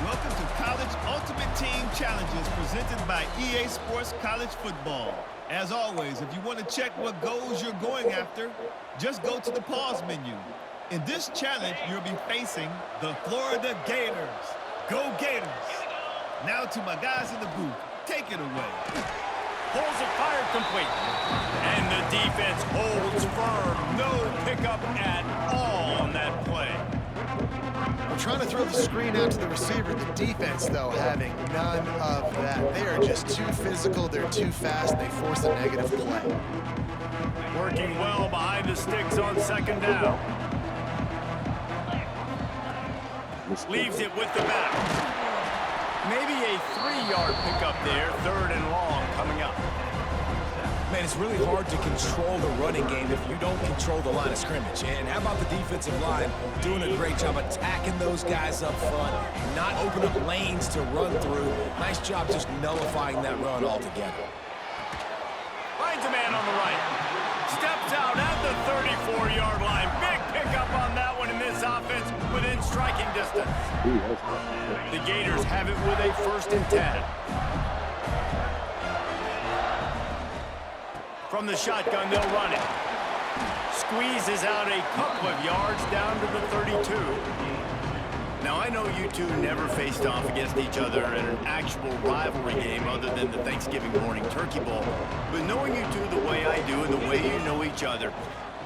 Welcome to College Ultimate Team Challenges presented by EA Sports College Football. As always, if you want to check what goals you're going after, just go to the pause menu. In this challenge, you'll be facing the Florida Gators. Go Gators! Now to my guys in the booth. Take it away. Pulls it fired complete. And the defense holds firm. No pickup at all on that play. We're trying to throw the screen out to the receiver. The defense, though, having none of that. They are just too physical. They're too fast. They force a negative play. Working well behind the sticks on second down. Leaves it with the back. Maybe a 3-yard pickup there. 3rd and long coming up. Man, it's really hard to control the running game if you don't control the line of scrimmage. And how about the defensive line doing a great job attacking those guys up front, not opening up lanes to run through. Nice job just nullifying that run altogether. Finds a man on the right. Steps out at the 34-yard line. Big pickup on that one in this offense within striking distance. The Gators have it with a 1st and 10. From the shotgun, they'll run it. Squeezes out a couple of yards down to the 32. Now, I know you two never faced off against each other in an actual rivalry game other than the Thanksgiving morning turkey bowl. But knowing you two the way I do and the way you know each other,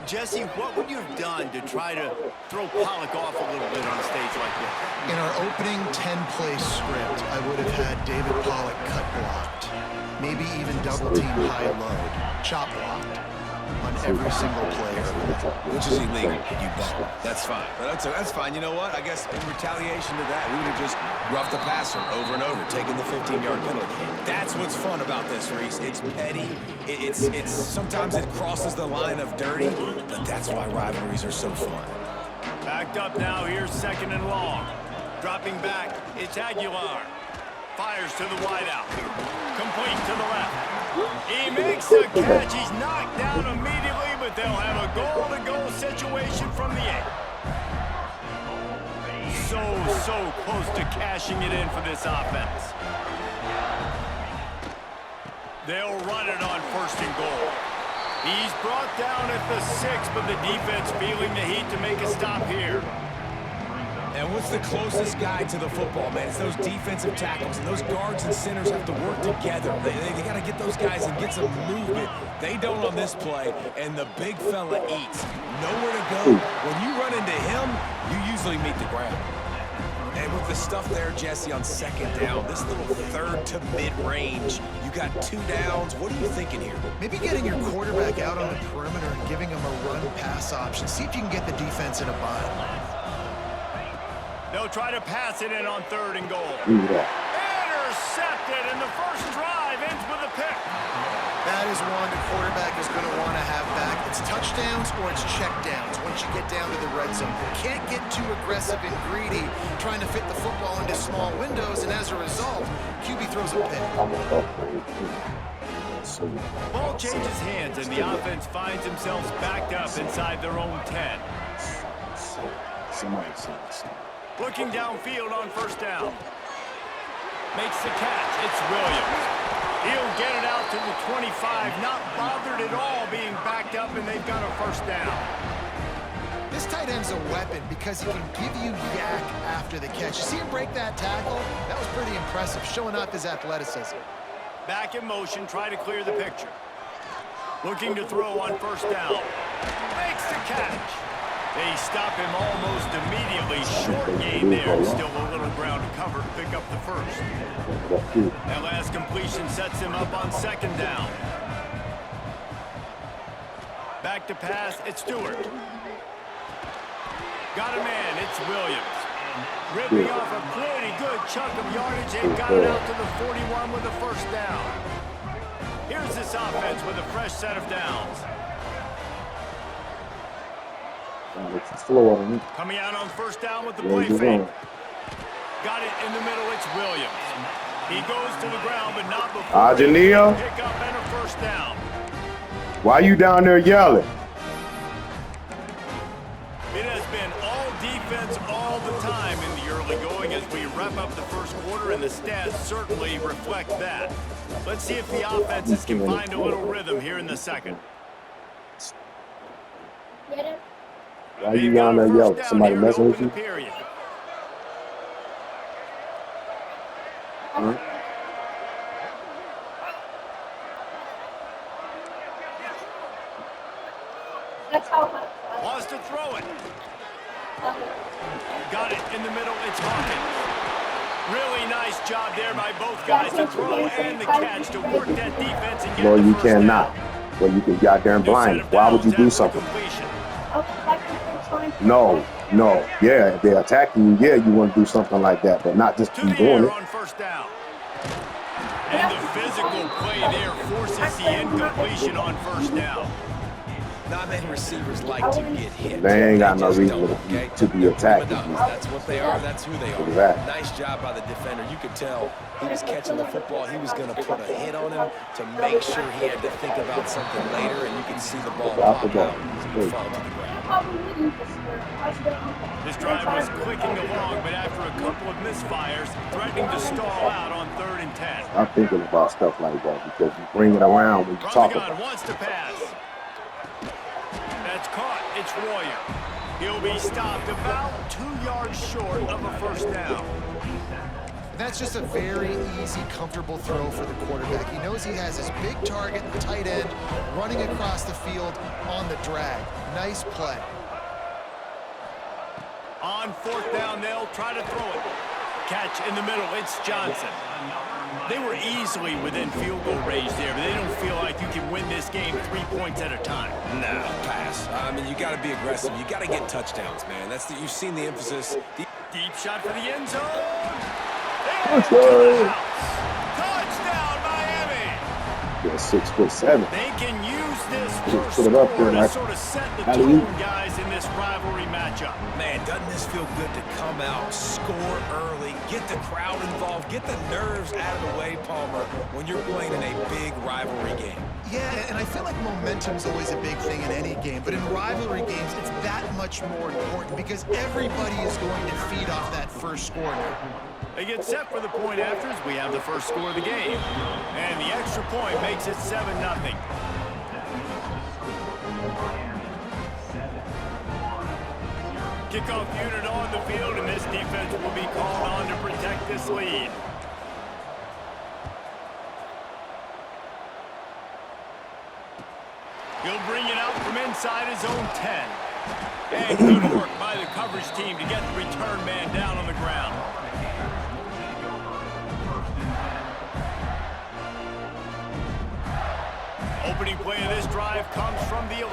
Jesse, what would you have done to try to throw Pollock off a little bit on a stage like this? In our opening 10-play script, I would have had David Pollock cut blocked. Maybe even double-team high load, chop blocked on every single play. Which is illegal, you bum. That's fine. But that's fine. You know what? I guess in retaliation to that, we would have just roughed the passer over and over, taking the 15-yard penalty. That's what's fun about this, Reese. It's petty. It's sometimes it crosses the line of dirty, but that's why rivalries are so fun. Backed up now. Here's 2nd and long. Dropping back. It's Aguilar. Fires to the wideout. Complete to the left. He makes the catch. He's knocked down immediately, but they'll have a goal-to-goal situation from the 8. So close to cashing it in for this offense. They'll run it on 1st and goal. He's brought down at the 6, but the defense feeling the heat to make a stop here. And what's the closest guy to the football, man? It's those defensive tackles. And those guards and centers have to work together. They got to get those guys and get some movement. They don't on this play, and the big fella eats. Nowhere to go. When you run into him, you usually meet the ground. And with the stuff there, Jesse, on 2nd down, this little 3rd to mid-range, you got 2 downs. What are you thinking here? Maybe getting your quarterback out on the perimeter and giving him a run-pass option. See if you can get the defense in a bind. They'll try to pass it in on 3rd and goal. Intercepted, and the first drive ends with a pick. That is one the quarterback is going to want to have back. It's touchdowns or it's checkdowns once you get down to the red zone. You can't get too aggressive and greedy trying to fit the football into small windows, and as a result, QB throws a pick. Ball changes hands, and the offense finds themselves backed up inside their own 10. Looking downfield on 1st down. Makes the catch. It's Williams. He'll get it out to the 25. Not bothered at all being backed up, and they've got a 1st down. This tight end's a weapon because he can give you yak after the catch. You see him break that tackle? That was pretty impressive, showing off his athleticism. Back in motion, try to clear the picture. Looking to throw on 1st down. Makes the catch. They stop him almost immediately. Short gain there. Still a little ground to cover to pick up the 1st. That last completion sets him up on 2nd down. Back to pass. It's Stewart. Got a man. It's Williams. Ripping off a pretty good chunk of yardage. They've got it out to the 41 with a 1st down. Here's this offense with a fresh set of downs. Coming out on 1st down with the play fake. Got it in the middle. It's Williams. He goes to the ground, but not before pick up and a 1st down. Why you down there yelling? It has been all defense all the time in the early going as we wrap up the first quarter, and the stats certainly reflect that. Let's see if the offenses can find a little rhythm here in the second. Why you down there yelling? Somebody messing with you? Huh? Wants to throw it. Got it in the middle. It's Hawkins. Really nice job there by both guys to throw and the catch to work that defense and get No, the you first cannot. down. Well, you can get out there and blind. Why would you do something? No. Yeah, if they're attacking you, yeah, you want to do something like that, but not just keep doing it. On first down. And the physical play there forces the incompletion on first down. Not many receivers like to get hit. They ain't got no just reason don't, to be attacked. That's what they are. That's who they are. Exactly. Nice job by the defender. You could tell he was catching the football. He was going to put a hit on him to make sure he had to think about something later, and you can see the ball pop out and fall to the ground. This drive was clicking along, but after a couple of misfires, threatening to stall out on 3rd and 10. I'm thinking about stuff like that because you bring it around when you talk about it. Wants to pass. That's caught. It's Royer. He'll be stopped about 2 yards short of a first down. That's just a very easy, comfortable throw for the quarterback. He knows he has his big target, the tight end, running across the field on the drag. Nice play. On 4th down, they'll try to throw it. Catch in the middle. It's Johnson. They were easily within field goal range there, but they don't feel like you can win this game 3 points at a time. No, pass. I mean, you got to be aggressive. You got to get touchdowns, man. You've seen the emphasis. Deep shot for the end zone. Touchdown, Miami. Yeah, 6'7". They can use this first put it up there, score to Mike. sort of set the tone, guys, in this rivalry matchup. Man, doesn't this feel good to come out, score early, get the crowd involved, get the nerves out of the way, Palmer, when you're playing in a big rivalry game? Yeah, and I feel like momentum's always a big thing in any game, but in rivalry games, it's that much more important because everybody is going to feed off that first score now. They get set for the point after as we have the first score of the game. And the extra point makes it 7-0. Kickoff unit on the field, and this defense will be called on to protect this lead. He'll bring it out from inside his own 10. And good work by the coverage team to get the return man down on the ground. Opening play of this drive comes from the 11.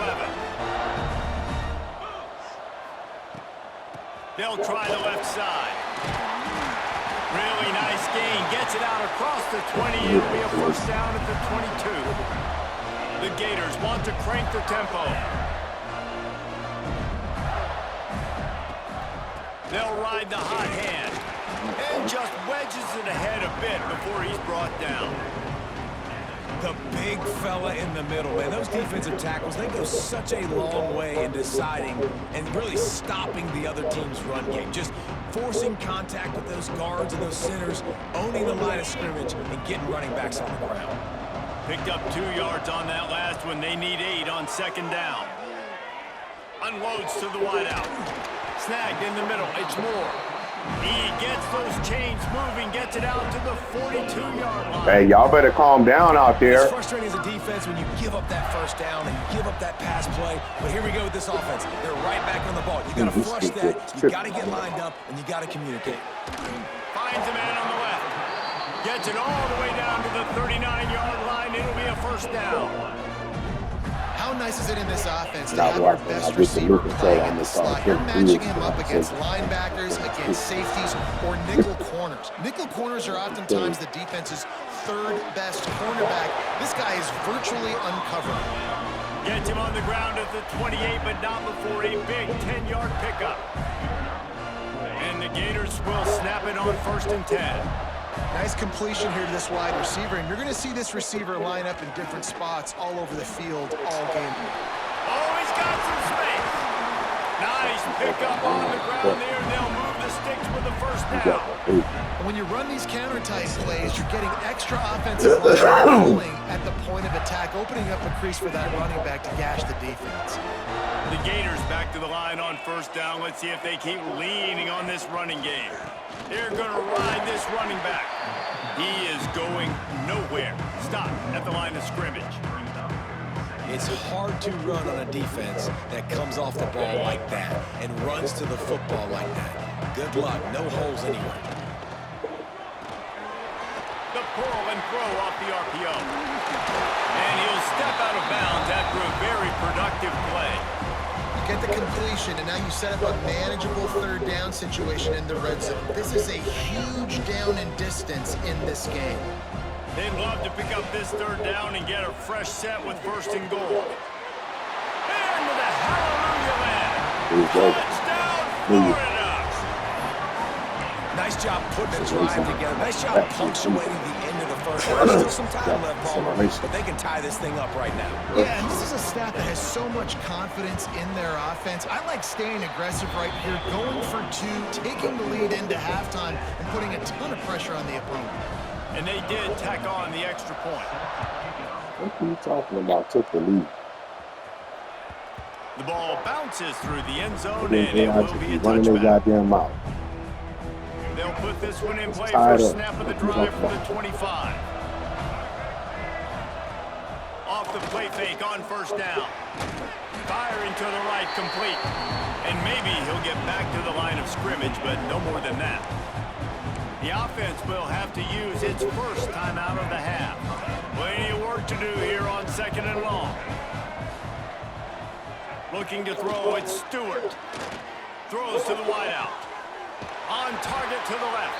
They'll try the left side. Really nice gain. Gets it out across the 20. It'll be a first down at the 22. The Gators want to crank the tempo. They'll ride the hot hand. And just wedges it ahead a bit before he's brought down. The big fella in the middle, man. Those defensive tackles, they go such a long way in deciding and really stopping the other team's run game. Just forcing contact with those guards and those centers, owning the line of scrimmage, and getting running backs on the ground. Picked up 2 yards on that last one. They need 8 on second down. Unloads to the wideout. Snagged in the middle. It's Moore. He gets those chains moving, gets it out to the 42-yard line. Hey, y'all better calm down out there. It's frustrating as a defense when you give up that first down and you give up that pass play. But here we go with this offense. They're right back on the ball. You got to flush that. You got to get lined up, and you got to communicate. Finds a man on the left. Gets it all the way down to the 39-yard line. It'll be a first down. How nice is it in this offense to have your best receiver playing in the slot? You're matching him up against linebackers, against safeties, or nickel corners. Nickel corners are oftentimes the defense's third best cornerback. This guy is virtually uncovered. Gets him on the ground at the 28, but not before a big 10-yard pickup. And the Gators will snap it on 1st and 10. Nice completion here to this wide receiver, and you're going to see this receiver line up in different spots all over the field all game. Oh, he's got some space. Nice pickup on the ground there, and they'll move the sticks with the first You down. got the When you run these counter-type plays, you're getting extra offensive line rolling at the point of attack, opening up a crease for that running back to gash the defense. The Gators back to the line on first down. Let's see if they keep leaning on this running game. They're going to ride this running back. He is going nowhere. Stop at the line of scrimmage. It's hard to run on a defense that comes off the ball like that and runs to the football like that. Good luck. No holes anywhere. The pull and throw off the RPO. And he'll step out of bounds after a very productive play. You get the completion, and now you set up a manageable third down situation in the red zone. This is a huge down in distance in this game. They'd love to pick up this third down and get a fresh set with first and goal. And to the hallelujah land. Touchdown, Florida. Nice job putting the drive together. Nice job punctuating the end of the first half. There's still some time left, Palmer, but they can tie this thing up right now. Yeah, and this is a staff that has so much confidence in their offense. I like staying aggressive right here, going for two, taking the lead into halftime, and putting a ton of pressure on the opponent. And they did tack on the extra point. What are you talking about? Took the lead. The ball bounces through the end zone, Then and it will be a running their touchback. goddamn mouth. They'll put this one in play Tied for up. snap of the drive from the 25. Off the play fake on first down. Firing to the right, complete. And maybe he'll get back to the line of scrimmage, but no more than that. The offense will have to use its first timeout of the half. Plenty of work to do here on second and long. Looking to throw, it's Stewart. Throws to the wideout. On target to the left.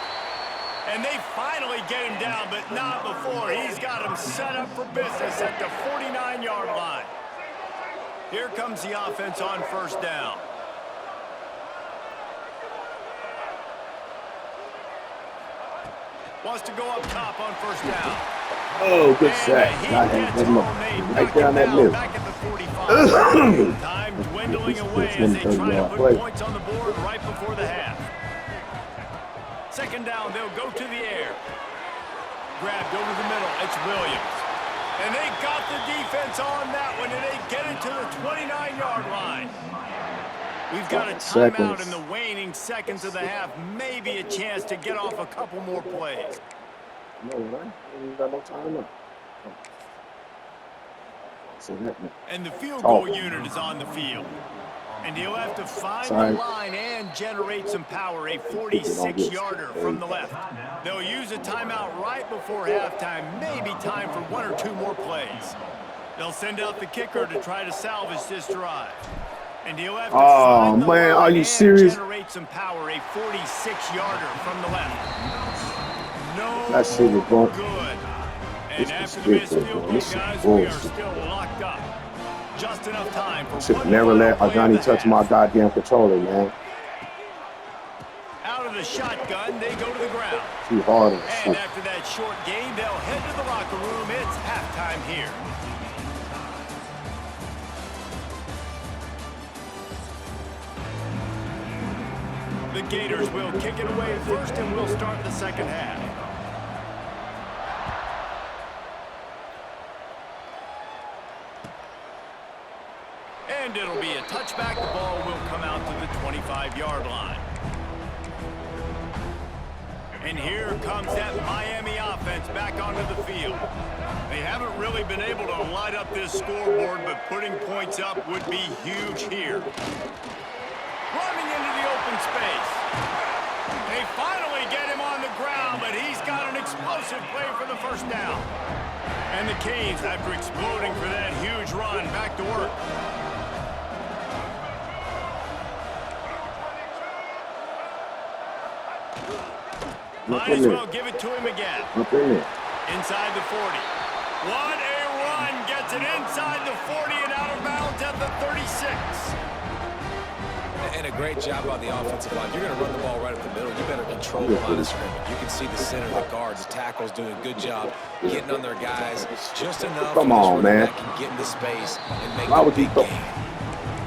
And they finally get him down, but not before. He's got him set up for business at the 49-yard line. Here comes the offense on first down. Wants to go up top on first down. Oh, good sack. Got him. Right down that middle. Back at the 45. Time dwindling away as they try to put points on the board right before the half. Second down, they'll go to the air. Grabbed over the middle, it's Williams. And they got the defense on that one, and they get it to the 29-yard line. We've got a timeout in the waning seconds of the half. Maybe a chance to get off a couple more plays. No, right? Ain't got no time left. And the field goal unit is on the field. And he'll have to find the line and generate some power. A 46-yarder from the left. They'll use a timeout right before halftime. Maybe time for one or two more plays. They'll send out the kicker to try to salvage this drive. And he'll have to find the line are you and serious? generate some power. A 46-yarder from the left. No That shit is going good. And This after is the missed good, field bro. goal, This is guys, we are bullshit. still locked up. Just enough time for should one never let final play Johnny of the touch half. my goddamn controller, man. Out of the shotgun, they go to the ground. Too hard on And shit. after that short gain, they'll head to the locker room. It's halftime here. The Gators will kick it away first, and we'll start the second half. And it'll be a touchback. The ball will come out to the 25-yard line. And here comes that Miami offense back onto the field. They haven't really been able to light up this scoreboard, but putting points up would be huge here. Running into the open space. They finally get him on the ground, but he's got an explosive play for the first down. And the Canes, after exploding for that huge run, back to work. Might as well give it to him again. Up in there. Inside the 40. What a run. Gets it inside the 40 and out of bounds at the 36. And a great job on the offensive line. You're going to run the ball right up the middle. You better control the line of scrimmage. You can see the center, the guards, the tackles doing a good job getting on their guys just enough. Come on, man. Back and get into space and make Why a would you big go? game.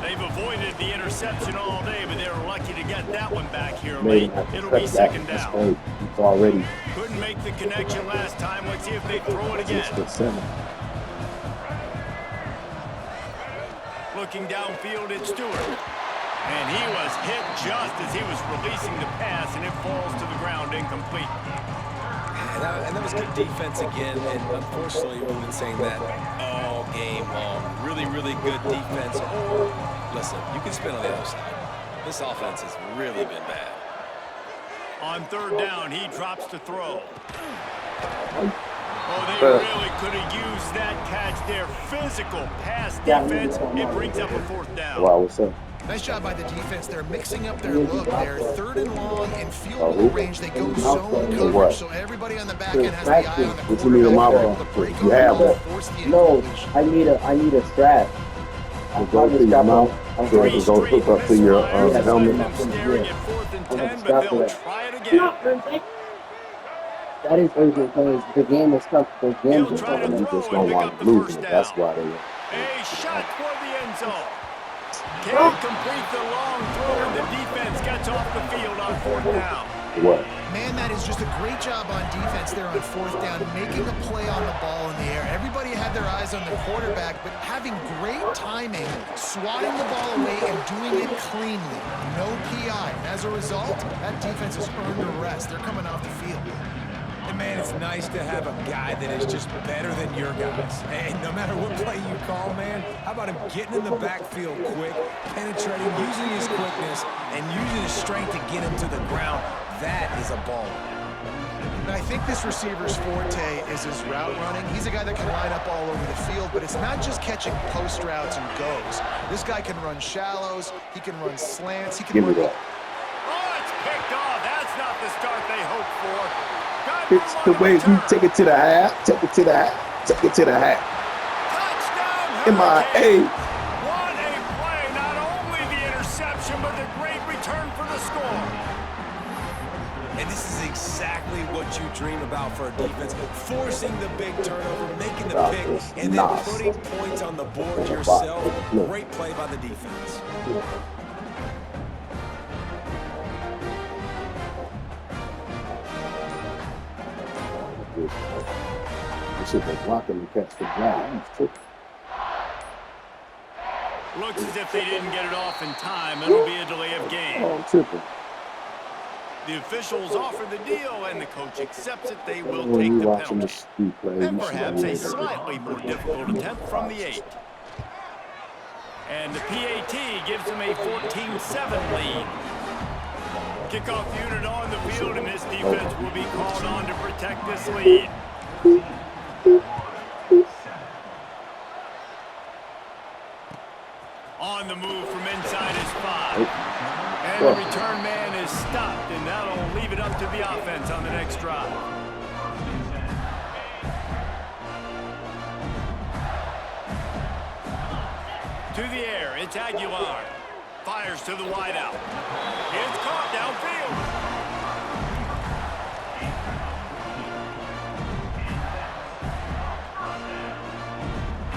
They've avoided the interception all day, but they were lucky to get that one back here Maybe late. have to It'll cut be that. second That's down. great. It's already Couldn't make the connection last time. Let's see if they throw it again. 6-7. Looking downfield, it's Stewart. And he was hit just as he was releasing the pass, and it falls to the ground incomplete. And that was good defense again, and unfortunately, we've been saying that all game long. Really, really good defense. Or, listen, you can spin on the other side. This offense has really been bad. On third down, he drops to throw. Oh, they really could have used that catch there. Physical pass defense. It brings up a fourth down. Wow, what's up? Nice job by the defense. They're mixing up their look. They're third and long in field goal range. They go zone coverage, so everybody on the back end has the eye on the What you need a quarterback. mouth? The break You have over it. force the No, incompletion. I need a strap. You go to your mouth, so it can go hook up to your helmet. Staring at fourth and 10, but they'll try it again. That is urgent because the game is tough. The game He'll is try tough. to You throw just and don't pick want up to the lose first it. down. That's why they. A shot toward the end zone. Can't complete the long throw, and the defense gets off the field on fourth down. What? Man, that is just a great job on defense there on fourth down, making a play on the ball in the air. Everybody had their eyes on the quarterback, but having great timing, swatting the ball away and doing it cleanly. No PI. And as a result, that defense has earned a rest. They're coming off the field. And man, it's nice to have a guy that is just better than your guys. And no matter what play you call, man, how about him getting in the backfield quick, penetrating, using his quickness, and using his strength to get him to the ground. That is a ball. And I think this receiver's forte is his route running. He's a guy that can line up all over the field, but it's not just catching post routes and goes. This guy can run shallows, he can run slants, he can Give me run... that. Oh, it's picked off. That's not the start they hoped for. It's the way you take it to the half, take it to the half, take it to the half. Touchdown, MIA. What a play. Not only the interception, but the great return for the score. And this is exactly what you dream about for a defense. Forcing the big turnover, making the pick, and then putting points on the board yourself. Great play by the defense. You should be blocking and catch the ground. Looks as if they didn't get it off in time. It'll be a delay of game. Oh, I'm tripping. The officials offer the deal, and the coach accepts it. They will When take you the watching penalty. the street play, And you should perhaps be a able to- slightly more difficult attempt from the 8. And the PAT gives them a 14-7 lead. Kickoff unit on the field, and this defense will be called on to protect this lead. On the move from inside his 5. And the return man is stopped, and that'll leave it up to the offense on the next drive. To the air, it's Aguilar. Fires to the wideout. It's caught downfield.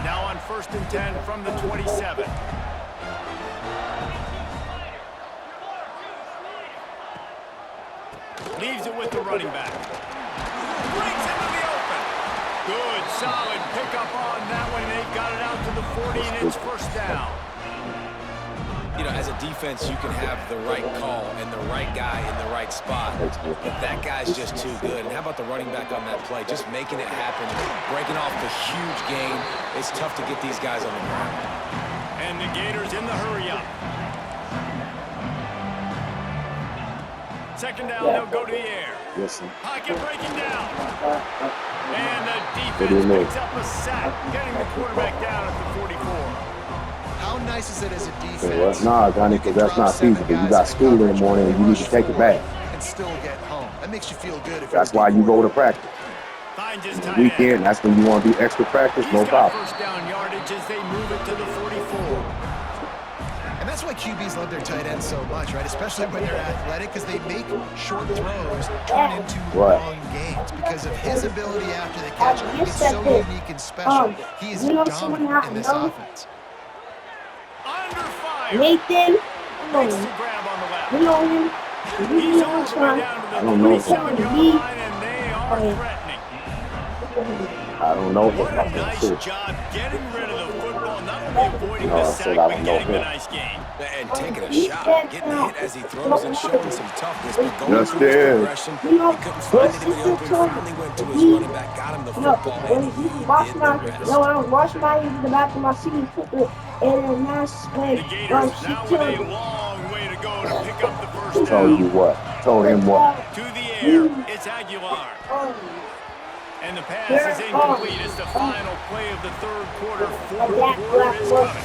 Now on 1st and 10 from the 27. Leaves it with the running back. Breaks into the open. Good, solid pickup on that one. They've got it out to the 40, and it's first down. You know, as a defense, you can have the right call and the right guy in the right spot. But that guy's just too good. And how about the running back on that play? Just making it happen, breaking off the huge gain. It's tough to get these guys on the ground. And the Gators in the hurry-up. Second down, they'll go to the air. Listen. Pocket breaking down. And the defense picks up a sack, getting the quarterback down at the 44. How nice is it as a defense? Nah, Johnny, because that's not feasible. You got school in the morning and you need to take it back. And still get home. That makes you feel good. If That's why you go to practice. Finds his The tight end. weekend, that's when you want to do extra practice, no He's got problem. first down yardage as they move it to the 44. And that's why QBs love their tight ends so much, right? Especially when they're athletic, because they make short throws turn into long gains. Because of his ability after the catch, it's so unique and special. He is dominant in this offense. Under fire. Nathan, makes the grab on the left. You know him. He's all the way down to I the don't know him. 37-yard line, and they are threatening. I don't know What him. a I can't nice see. job getting rid of the football, not only avoiding No, the I sack, said I but don't know getting the him. nice gain. And taking a shot, getting hit as he throws and showing some toughness. But going Yes, through this it is. progression, he couldn't find anybody open. Finally went to his running back, got him the football, and he did the rest. No, I was washing my hands in the back of my seat and took it, and then that's when The Gators she now with killed a me. long way to go to pick up the first Told you down. what. Told him what. To the air, it's Aguilar. And the pass is incomplete. It's the final play of the third quarter. Fourth quarter is coming.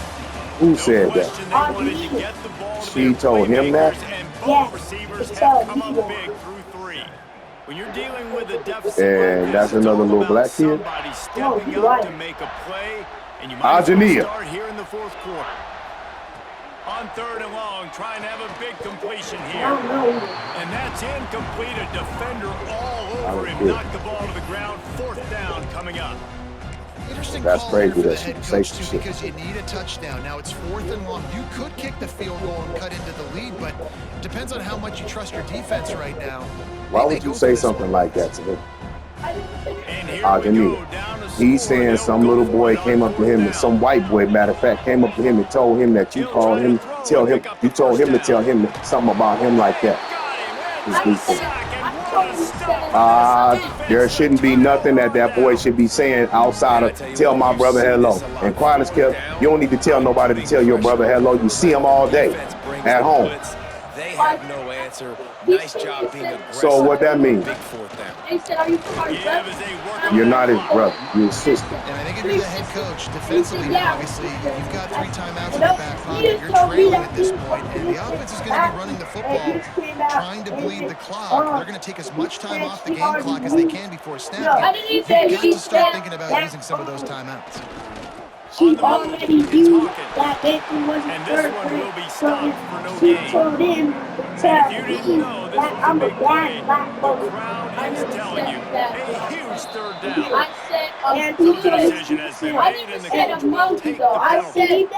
Who said that? Question, they wanted to get the ball to She their told him that? playmakers, and both receivers have come up big through three. When you're dealing with a deficit And like that's this, it's another all little about black kid? somebody stepping up to make a play, and you might as well Ajania. start here in the fourth quarter. On third and long, trying to have a big completion here. And that's incomplete. A defender all over him. Knocked the ball to the ground. Fourth down coming up. Interesting That's call crazy there for the that she head say coach, some too, shit. because you need a touchdown. Now it's fourth and long. You could kick the field goal and cut into the lead, but it depends on how much you trust your defense right now. Why would you say something like that to him? And here we Ajania. go, down to He's score. saying They'll some go little for boy it on came up to fourth him, down. and some white boy, matter of fact, came up to him and told him that you called him, tell him, you told him to tell him something about him like that. There shouldn't be nothing that boy should be saying outside of tell my brother hello. And quiet as kept, you don't need to tell nobody to tell your brother hello. You see him all day at home. They have no answer. Nice job being aggressive. So what that means? Big fourth down. They said, are you sorry, You're not his brother, you're his sister. And I think if you're the head coach, defensively now, obviously, you've got 3 timeouts in your back pocket. You're trailing at this point, and the offense is going to be running the football, trying to bleed the clock. They're going to take as much time off the game clock as they can before snap. You've got to start thinking about using some of those timeouts. She already knew that Baker was a And this third one will grade, be so stopped for no she gain. told him to tell If you didn't me know, this that was I'm a a big play. bad black The woman. crowd is telling you. A huge third down. I said, and So he the told decision has been made, and the coach will take the I penalty. said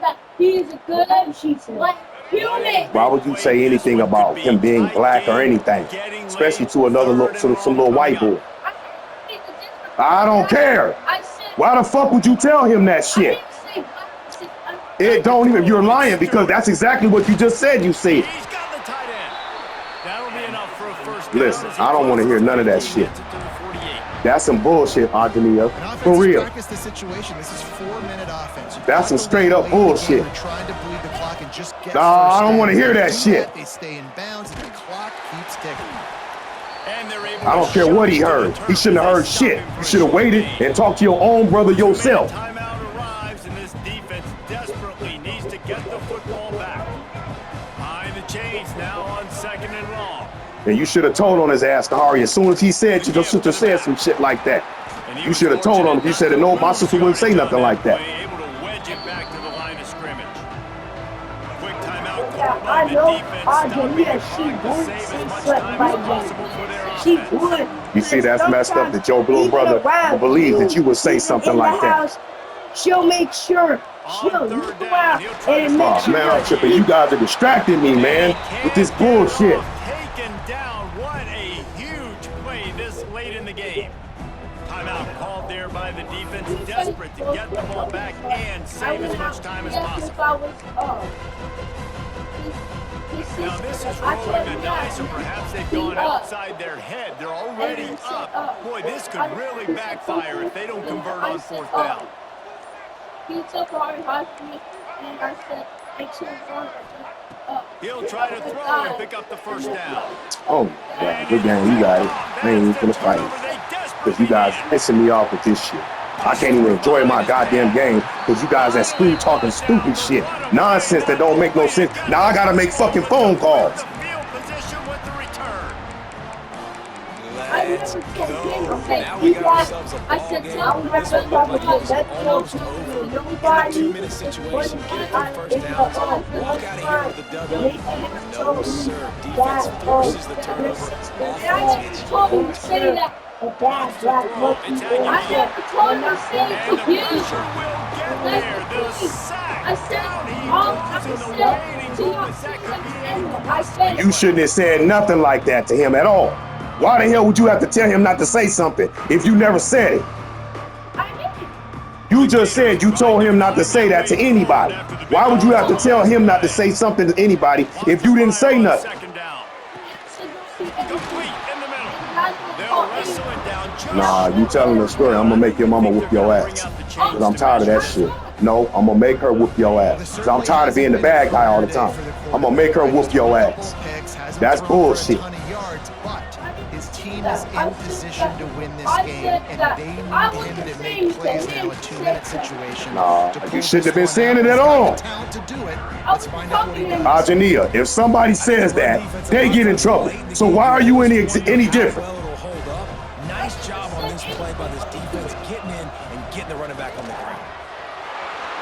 that he is a good, she said, like, human. Why would you say anything about him being black or anything? Especially to another to some little white boy. I don't care. Why the fuck would you tell him that shit? It don't even, you're lying because that's exactly what you just said you said. He's got the tight end. That'll be enough for a first down. Listen, I don't want to hear none of that shit. That's some bullshit, Ajania. For real. Practice the situation. This is 4-minute offense. That's some straight up bullshit. Trying to bleed the clock and just get Nah, I don't first want to downs. hear that Do shit. They stay in bounds and the clock keeps ticking. I don't care what he heard. He shouldn't have heard shit. You should have waited and talked to your own brother yourself. Timeout arrives, and this defense desperately needs to get the football back. Behind the chains now on second and long. And you should have told on his ass, Kahari, as soon as he said your sister said some shit like that. You should have told on him. You said, no, my sister wouldn't say nothing like that. Able to wedge it back to the line of scrimmage. Quick timeout Yeah, called by I the know defense. Ajania, she Trying to would save say as much something time like as possible for their that. She offense. would. You see, that's messed up that your little brother believes that you would say something like that. She'll make sure she'll look around and make Oh, sure. man, I'm tripping. You guys are distracting me, man, with this bullshit. Taken down. What a huge play this late in the game. Timeout called there by the defense, desperate to get the ball back and save as much time as possible. Now this is rolling the dice, or perhaps they've gone outside their head. They're already up. Boy, this could really backfire if they don't convert on fourth down. He took our high me, and I said, make sure it's on. He'll try to throw and pick up the first down. Oh, my God. Good game. You got it. I ain't even finna fight it. Because you guys pissing me off with this shit. I can't even enjoy my goddamn game because you guys at school talking stupid shit. Nonsense that don't make no sense. Now I gotta make fucking phone calls. Field position with the return. Let's go. Now we got ourselves a ball game. This one looked like it was almost over. In a 2-minute situation, get the first down, walk out of here with a W. No, sir. Defense forces the turnover. Offense hits hard. a bad black monkey boy. I never told him to say it And the to you. pressure will get That's there. the The thing. sack. I said, Down he all goes I in the said waiting to room my as that could be a team, I thrust said, You shouldn't have said nothing like that to him at all. Why the hell would you have to tell him not to say something if you never said it? I did. You just said you told him not to say that to anybody. Why would you have to tell him not to say something to anybody if you didn't say nothing? Second down. So don't see anything. Complete in the middle. And not even They'll call wrestle anything. it down just Nah, you telling the story. I'm gonna make your mama whoop your ass. Cause I'm tired of that shit. No, I'm gonna make her whoop your ass. Cause I'm tired of being the bad guy all the time. I'm gonna make her whoop your ass. That's bullshit. His team is in position to win this game, and they need him to make plays now. A 2-minute situation. Nah, you shouldn't have been saying it at all. To do it. Let's find out what he does. Ajania, if somebody says that, they get in trouble. So why are you any different? Well, it'll hold up. Nice job on this play by this defense, getting in and getting the running back on the ground.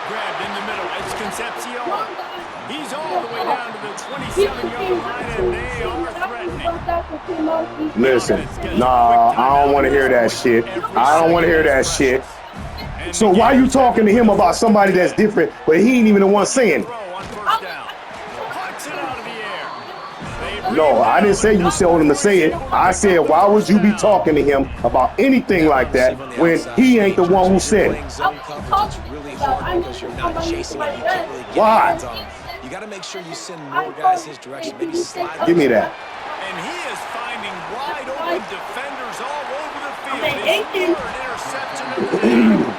Grabbed in the middle. It's Concepcion. He's all the way down to the 27-yard line, and they are threatening. Listen, nah, I don't want to hear that shit. I don't want to hear that shit. So why you talking to him about somebody that's different, but he ain't even the one saying it? No, I didn't say you told him to say it. I said, why would you be talking to him about anything like that when he ain't the one who said it? Why? You got to make sure you send more guys his direction. Maybe slide. Give me that. And he is finding wide open defenders all over the field. Okay, His third interception of the day.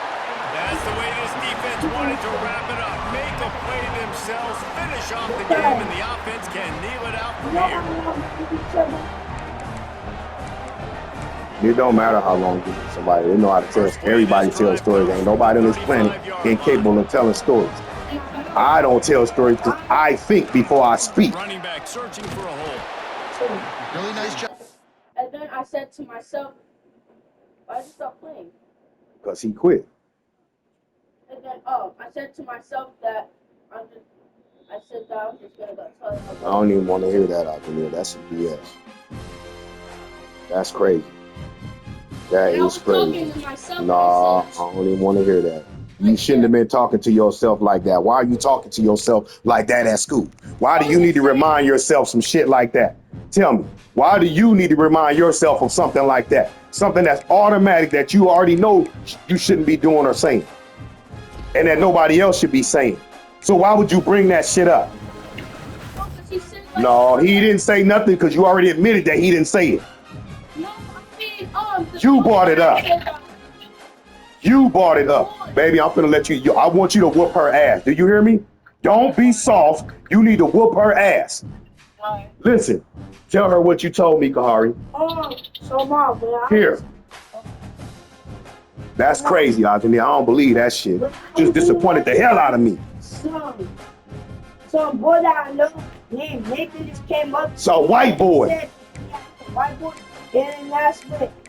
That's the way this defense wanted to wrap it up. Make a play themselves, finish off the game, and the offense can kneel it out from here. It don't matter how long you give somebody. They know how to tell. Everybody tells stories. Ain't nobody on this planet incapable of telling stories. I don't tell stories because I think before I speak. Running back searching for a hole. Really nice job. And then I said to myself, why did you stop playing? Because he quit. And then, I said to myself that I said that I'm just gonna go tell him. I don't even want to hear that out there. That's some BS. That's crazy. That is crazy. Nah, I don't even want to hear that. You shouldn't have been talking to yourself like that. Why are you talking to yourself like that at school? Why do you need to remind yourself some shit like that? Tell me, why do you need to remind yourself of something like that? Something that's automatic that you already know you shouldn't be doing or saying. And that nobody else should be saying. So why would you bring that shit up? No, he didn't say nothing because you already admitted that he didn't say it. You brought it up. You brought it up. Baby, I'm finna let you, I want you to whoop her ass. Do you hear me? Don't be soft. You need to whoop her ass. Listen, tell her what you told me, Kahari. So Mom, Here. That's crazy, Anthony. I don't believe that shit. Just disappointed the hell out of me. Some boy that I know named Nathan just came up. So white boy. White boy. And last week,